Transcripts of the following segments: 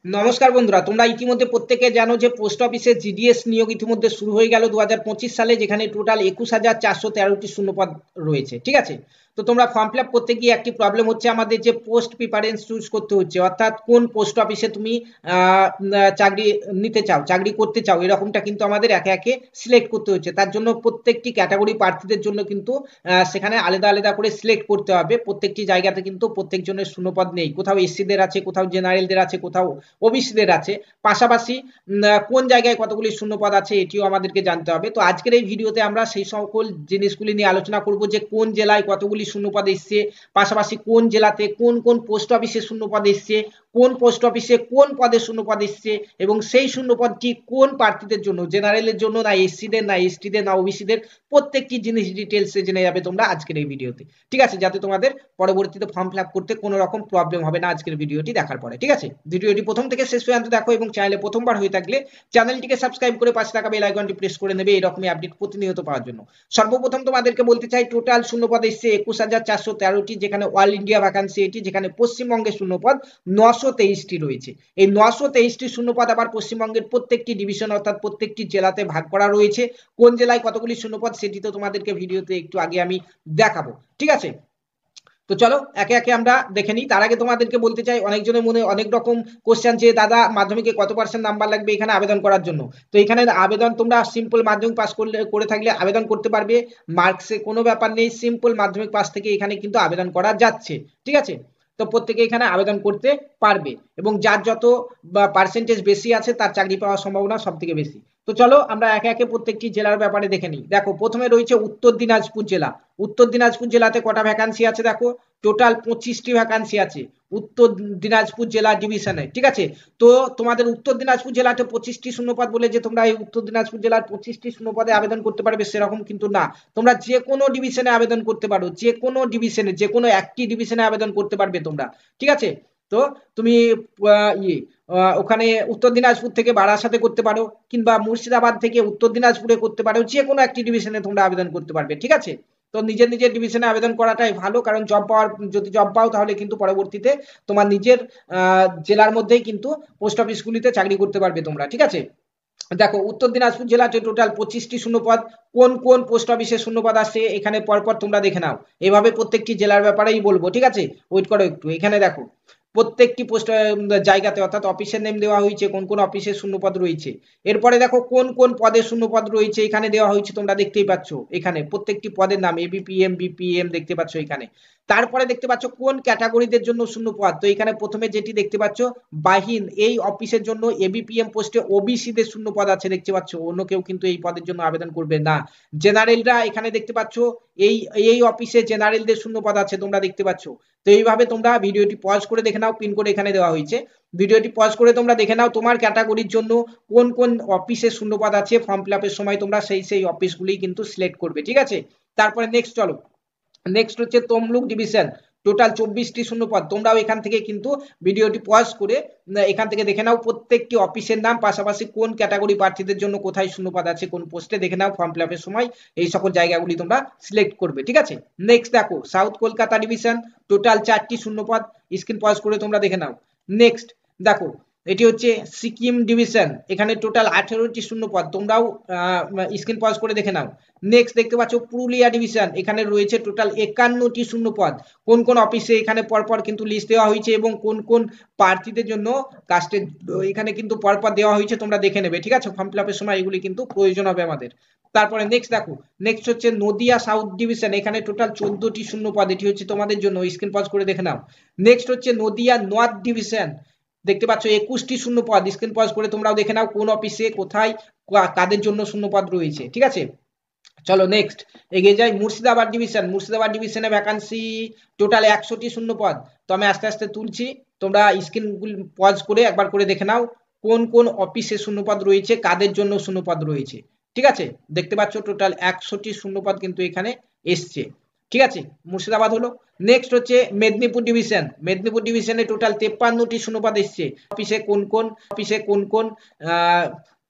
নমস্কার বন্ধুরা, তোমরা ইতিমধ্যে প্রত্যেকে জানো যে পোস্ট অফিসে জিডিএস নিয়োগ ইতিমধ্যে শুরু হয়ে গেল 2025 সালে, যেখানে টোটাল 21,413টি শূন্যপদ রয়েছে। ঠিক আছে, তো তোমরা ফর্ম ফিল আপ করতে গিয়ে একটি প্রবলেম হচ্ছে আমাদের যে পোস্ট প্রিফারেন্স চুজ করতে হচ্ছে, অর্থাৎ কোন পোস্ট অফিসে তুমি চাকরি নিতে চাও, চাকরি করতে চাও, এরকমটা কিন্তু আমাদের একে একে সিলেক্ট করতে হচ্ছে। তার জন্য প্রত্যেকটি ক্যাটাগরি প্রার্থীদের জন্য কিন্তু সেখানে আলাদা আলাদা করে সিলেক্ট করতে হবে। প্রত্যেকটি জায়গাতে কিন্তু প্রত্যেকজনের শূন্যপদ নেই, কোথাও এসসিদের আছে, কোথাও জেনারেলদের আছে, কোথাও ওবিসিদের আছে। পাশাপাশি কোন জায়গায় কতগুলি শূন্যপদ আছে এটিও আমাদেরকে জানতে হবে। তো আজকের এই ভিডিওতে আমরা সেই সকল জিনিসগুলি নিয়ে আলোচনা করব যে কোন জেলায় কতগুলি শূন্যপদ এসছে, পাশাপাশি কোন জেলাতে কোন কোন পোস্ট অফিসে শূন্যপদ এসছে, কোন পোস্ট অফিসে কোন পদে শূন্যপদ এসছে, এবং সেই শূন্যপদটি কোন প্রার্থীদের জন্য, জেনারেলের জন্য না এসসিদের না এসটিদের না ওবিসিদের, প্রত্যেকটি জিনিস ডিটেলসে জেনে যাবে তোমরা আজকের এই ভিডিওতে। ঠিক আছে, যাতে তোমাদের পরবর্তীতে ফর্ম ফিল আপ করতে কোনো রকম প্রবলেম হবে না আজকের ভিডিওটি দেখার পরে। ঠিক আছে, ভিডিওটি প্রথম থেকে শেষ পর্যন্ত দেখো এবং চ্যানেলে প্রথমবার হয়ে থাকলে চ্যানেলটিকে সাবস্ক্রাইব করে পাশে থাকা বেল আইকনটি প্রেস করে নেবে এরকমই আপডেট প্রতিনিয়ত পাওয়ার জন্য। সর্বপ্রথম তোমাদেরকে বলতে চাই, টোটাল শূন্যপদ এসছে 21,413টি, যেখানে অল ইন্ডিয়া ভ্যাকান্সি এটি, যেখানে পশ্চিমবঙ্গের শূন্যপদ 923টি রয়েছে। এই 923টি শূন্যপদ আবার পশ্চিমবঙ্গের প্রত্যেকটি ডিভিশন অর্থাৎ প্রত্যেকটি জেলাতে ভাগ করা রয়েছে। কোন জেলায় কতগুলি শূন্যপদ সেটি তো তোমাদেরকে ভিডিওতে একটু আগে আমি দেখাবো। ঠিক আছে, তো চলো একে একে আমরা দেখে নিই। তার আগে তোমাদেরকে বলতে চাই, অনেকজনের মনে অনেক রকম কোশ্চেন, যে দাদা মাধ্যমিকে কত পার্সেন্ট নাম্বার লাগবে এখানে আবেদন করার জন্য। তো এখানে আবেদন তোমরা সিম্পল মাধ্যমিক পাস করে থাকলে আবেদন করতে পারবে, মার্কসে কোনো ব্যাপার নেই, সিম্পল মাধ্যমিক পাস থেকে এখানে কিন্তু আবেদন করা যাচ্ছে। ঠিক আছে, তো প্রত্যেকে এখানে আবেদন করতে পারবে, এবং যার যত পার্সেন্টেজ বেশি আছে তার চাকরি পাওয়ার সম্ভাবনা সব থেকে বেশি। তো চলো আমরা একে একে প্রত্যেকটি জেলার ব্যাপারে দেখে নিই। দেখো, প্রথমে রয়েছে উত্তর দিনাজপুর জেলা। উত্তর দিনাজপুর জেলাতে কটা ভ্যাকান্সি আছে দেখো, টোটাল 25টি ভ্যাকান্সি আছে উত্তর দিনাজপুর জেলা ডিভিশনে। ঠিক আছে, তো তোমাদের উত্তর দিনাজপুর জেলাতে 25টি শূন্যপদ বলে যে তোমরা এই উত্তর দিনাজপুর জেলার 25টি শূন্যপদে আবেদন করতে পারবে সেরকম কিন্তু না। তোমরা যে কোনো ডিভিশনে আবেদন করতে পারো, যে কোনো ডিভিশনে, যে কোনো একটি ডিভিশনে আবেদন করতে পারবে তোমরা। ঠিক আছে, তো তুমি ওখানে উত্তর দিনাজপুর থেকে বারাসাতে করতে পারো, কিংবা মুর্শিদাবাদ থেকে উত্তর দিনাজপুরে করতে পারো, যে কোনো একটি ডিভিশনে তোমরা আবেদন করতে পারবে। ঠিক আছে, তো নিজের নিজের ডিভিশনে আবেদন করাটাই ভালো, কারণ যদি জব পাও তাহলে কিন্তু পরবর্তীতে তোমার নিজের জেলার মধ্যেই কিন্তু পোস্ট অফিসগুলিতে চাকরি করতে পারবে তোমরা। ঠিক আছে, দেখো উত্তর দিনাজপুর জেলাতে টোটাল 25টি শূন্যপদ। কোন কোন পোস্ট অফিসে শূন্যপদ আসছে এখানে পরপর তোমরা দেখে নাও, এভাবে প্রত্যেকটি জেলার ব্যাপারেই বলবো। ঠিক আছে, ওয়েট করো একটু। এখানে দেখো প্রত্যেকটি পোস্ট জায়গাতে অর্থাৎ অফিসের নেম দেওয়া হয়েছে, কোন কোন অফিসে শূন্যপদ রয়েছে। এরপরে দেখো কোন কোন পদে শূন্যপদ রয়েছে এখানে দেওয়া হয়েছে, তোমরা দেখতেই পাচ্ছ এখানে প্রত্যেকটি পদের নাম এবিপিএম বিপিএম দেখতে পাচ্ছ এখানে। তারপরে দেখতে পাচ্ছ কোন ক্যাটাগরিদের জন্য শূন্যপদ, তো এখানে প্রথমে যেটি দেখতে পাচ্ছ বাহিন, এই অফিসের জন্য এবিপিএম পোস্টে ওবিসিদের শূন্যপদ আছে দেখতে পাচ্ছ, অন্য কেউ কিন্তু এই পদের জন্য আবেদন করবে না। জেনারেলরা এখানে দেখতে পাচ্ছ এই এই অফিসে জেনারেলদের শূন্যপদ আছে তোমরা দেখতে পাচ্ছ। তো এইভাবে তোমরা ভিডিওটি পজ করে দেখে নাও, পিন করে এখানে দেওয়া হয়েছে, ভিডিওটি পজ করে তোমরা দেখে নাও তোমার ক্যাটাগরির জন্য কোন কোন অফিসে শূন্যপদ আছে। ফর্ম ফিল আপের সময় তোমরা সেই অফিসগুলি কিন্তু সিলেক্ট করবে। ঠিক আছে, তারপরে নেক্সট চলো, নেক্সট হচ্ছে তমলুক ডিভিশন, টোটাল 24টি শূন্যপদ। তোমরাও এখান থেকে কিন্তু ভিডিওটি পজ করে এখান থেকে দেখে নাও প্রত্যেকটি অফিসের নাম, পাশাপাশি কোন ক্যাটাগরি প্রার্থীদের জন্য কোথায় শূন্যপদ আছে, কোন পোস্টে দেখে নাও। ফর্ম ফিল আপের সময় এই সকল জায়গাগুলি তোমরা সিলেক্ট করবে। ঠিক আছে, নেক্সট দেখো সাউথ কলকাতা ডিভিশন, টোটাল 4টি শূন্যপদ, স্ক্রিন পজ করে তোমরা দেখে নাও। নেক্সট দেখো এটি হচ্ছে সিকিম ডিভিশন, এখানে টোটাল 18টি শূন্যপদ, তোমরাও স্ক্রিন পজ করে দেখে নাও। নেক্সট দেখতে পাচ্ছ পুরুলিয়া ডিভিশন, এখানে রয়েছে টোটাল 51টি শূন্যপদ। কোন কোন অফিসে এখানে পরপর কিন্তু লিস্ট দেওয়া হয়েছে, এবং কোন কোন প্রার্থীদের জন্য কাস্টের এখানে কিন্তু পরপর দেওয়া হয়েছে, তোমরা দেখে নেবে। ঠিক আছে, ফর্ম ফিল আপের সময় এগুলি কিন্তু প্রয়োজন হবে আমাদের। তারপরে নেক্সট দেখো, নেক্সট হচ্ছে নদিয়া সাউথ ডিভিশন, এখানে টোটাল 14টি শূন্যপদ, এটি হচ্ছে তোমাদের জন্য, স্ক্রিন পজ করে দেখে নাও। নেক্সট হচ্ছে নদিয়া নর্থ ডিভিশন, দেখতে পাচ্ছ 21টি শূন্যপদ, স্ক্রিন পজ করে তোমরাও দেখে নাও কোন অফিসে কোথায় কাদের জন্য শূন্যপদ রয়েছে। ঠিক আছে, চলো নেক্সট এগিয়ে যাই। মুর্শিদাবাদ ডিভিশন, মুর্শিদাবাদ ডিভিশনে ভ্যাকান্সি টোটাল 100টি শূন্যপদ। তো আমি আস্তে আস্তে তুলছি, তোমরা স্ক্রিন পজ করে একবার করে দেখে নাও কোন কোন অফিসে শূন্যপদ রয়েছে, কাদের জন্য শূন্যপদ রয়েছে। ঠিক আছে, দেখতে পাচ্ছ টোটাল 100টি শূন্যপদ কিন্তু এখানে এসছে। ঠিক আছে, মুর্শিদাবাদ হলো। নেক্সট হচ্ছে মেদিনীপুর ডিভিশন, মেদিনীপুর ডিভিশনে টোটাল 53টি শূন্যপদ এসছে, অফিসে কোন কোন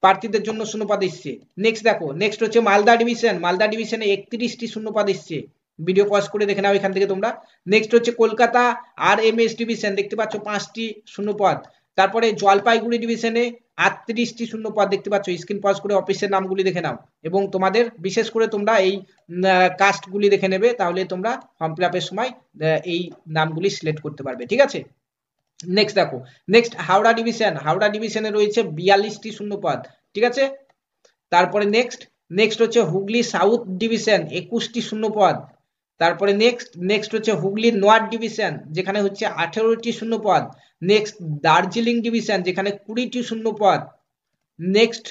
প্রার্থীদের জন্য শূন্যপদ এসছে। নেক্সট দেখো, নেক্সট হচ্ছে মালদা ডিভিশন, মালদা ডিভিশনে 31টি শূন্যপদ এসছে, ভিডিও পজ করে দেখে নাও এখান থেকে তোমরা। নেক্সট হচ্ছে Kolkata R M S division, দেখতে পাচ্ছ 5টি শূন্যপদ। তারপরে জলপাইগুড়ি ডিভিশনে 38টি শূন্য পদ দেখতে পাচ্ছ, স্ক্রিন পজ করে অফিসের নামগুলি দেখে নাও এবং তোমাদের বিশেষ করে তোমরা এই কাস্টগুলি দেখে নেবে, তাহলে তোমরা ফর্ম ফিল আপের সময় এই নামগুলি সিলেক্ট করতে পারবে, ঠিক আছে। নেক্সট দেখো, নেক্সট হাওড়া ডিভিশন, হাওড়া ডিভিশনে রয়েছে 42টি শূন্য পদ, ঠিক আছে। তারপরে নেক্সট হচ্ছে হুগলি সাউথ ডিভিশন 21টি শূন্য পদ। তারপরে নেক্সট হচ্ছে হুগলি নর্থ ডিভিশন যেখানে হচ্ছে 18টি শূন্য পদ। নেক্সট দার্জিলিং ডিভিশন যেখানে 20টি শূন্য পদ। নেক্সট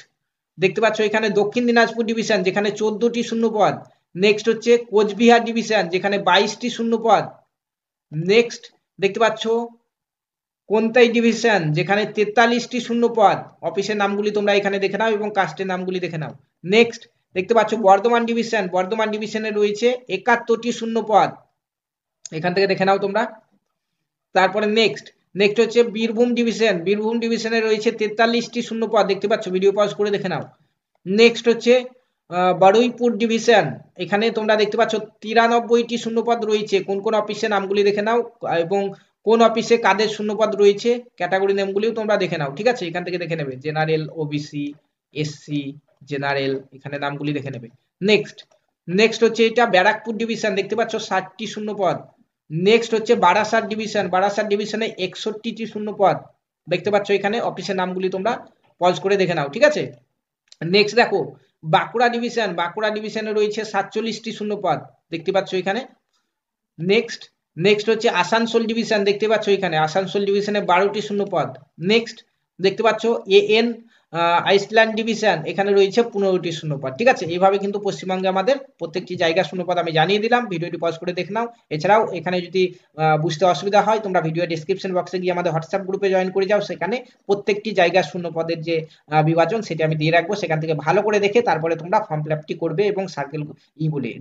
দেখতে পাচ্ছ এখানে দক্ষিণ দিনাজপুর ডিভিশন যেখানে 14টি শূন্য পদ। নেক্সট হচ্ছে কোচবিহার ডিভিশন যেখানে 22টি শূন্য পদ। নেক্সট দেখতে পাচ্ছ কোনতাই ডিভিশন যেখানে 43টি শূন্য পদ। অফিসের নামগুলি তোমরা এখানে দেখে নাও এবং কাস্টের নামগুলি দেখে নাও। নেক্সট দেখতে পাচ্ছ বর্ধমান ডিভিশনে রয়েছে 71টি শূন্য পদ, এখান থেকে দেখে নাও তোমরা। তারপরে নেক্সট হচ্ছে বীরভূম ডিভিশনে রয়েছে 43টি শূন্য পদ, দেখতে পাচ্ছ, ভিডিও পজ করে দেখে নাও। নেক্সট হচ্ছে বারুইপুর ডিভিশন, এখানে তোমরা দেখতে পাচ্ছ 93টি শূন্য পদ রয়েছে। কোন কোন অফিসের নামগুলি দেখে নাও এবং কোন অফিসে কাদের শূন্যপদ রয়েছে ক্যাটাগরি নেমগুলিও তোমরা দেখে নাও, ঠিক আছে। এখান থেকে দেখে নেবে জেনারেল, ওবিসি, এসসি, জেনারেল, এখানে নামগুলি দেখে নেবে। নেক্সট হচ্ছে এটা ব্যারাকপুর ডিভিশন, দেখতে পাচ্ছ 60টি শূন্যপদ। নেক্সট হচ্ছে বারাসাত ডিভিশনে 61টি শূন্যপদ, দেখতে পাচ্ছ এখানে। অফিসের নামগুলি তোমরা পজ করে দেখে নাও, ঠিক আছে। নেক্সট দেখো বাঁকুড়া ডিভিশনে রয়েছে 47টি শূন্যপদ, দেখতে পাচ্ছ এখানে। নেক্সট হচ্ছে আসানসোল ডিভিশন, দেখতে পাচ্ছ এখানে আসানসোল ডিভিশনে 12টি শূন্য পদ। নেক্সট দেখতে পাচ্ছ এএন আইসল্যান্ড ডিভিশন, এখানে রয়েছে 15টি শূন্য পদ, ঠিক আছে। এইভাবে কিন্তু পশ্চিমবঙ্গে আমাদের প্রত্যেকটি জায়গার শূন্যপদ আমি জানিয়ে দিলাম, ভিডিওটি পজ করে দেখে নাও। এছাড়াও এখানে যদি বুঝতে অসুবিধা হয় তোমরা ভিডিও ডেসক্রিপশন বক্সে গিয়ে আমাদের হোয়াটসঅ্যাপ গ্রুপে জয়েন করে যাও, সেখানে প্রত্যেকটি জায়গার শূন্যপদের যে বিভাজন সেটি আমি দিয়ে রাখবো, সেখান থেকে ভালো করে দেখে তারপরে তোমরা ফর্ম ফিল আপটি করবে এবং সার্কেল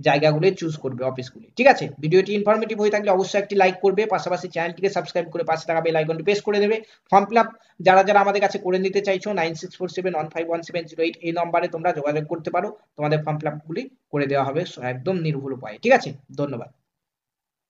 জায়গাগুলি চুজ করবে, অফিসগুলি, ঠিক আছে। ভিডিওটি ইনফরমেটিভ হয়ে থাকলে অবশ্যই একটি লাইক করবে, পাশাপাশি চ্যানেলটিকে সাবস্ক্রাইব করে পাশে থাকা বেল আইকনটি প্রেস করে দেবে। ফর্ম ফিল আপ যারা আমাদের কাছে করে নিতে চাইছো 9647151708 এই নম্বরে তোমরা যোগাযোগ করতে পারো, তোমাদের ফর্ম ফিল আপগুলি করে দেওয়া হবে একদম নির্ভুল উপায়ে, ঠিক আছে। ধন্যবাদ।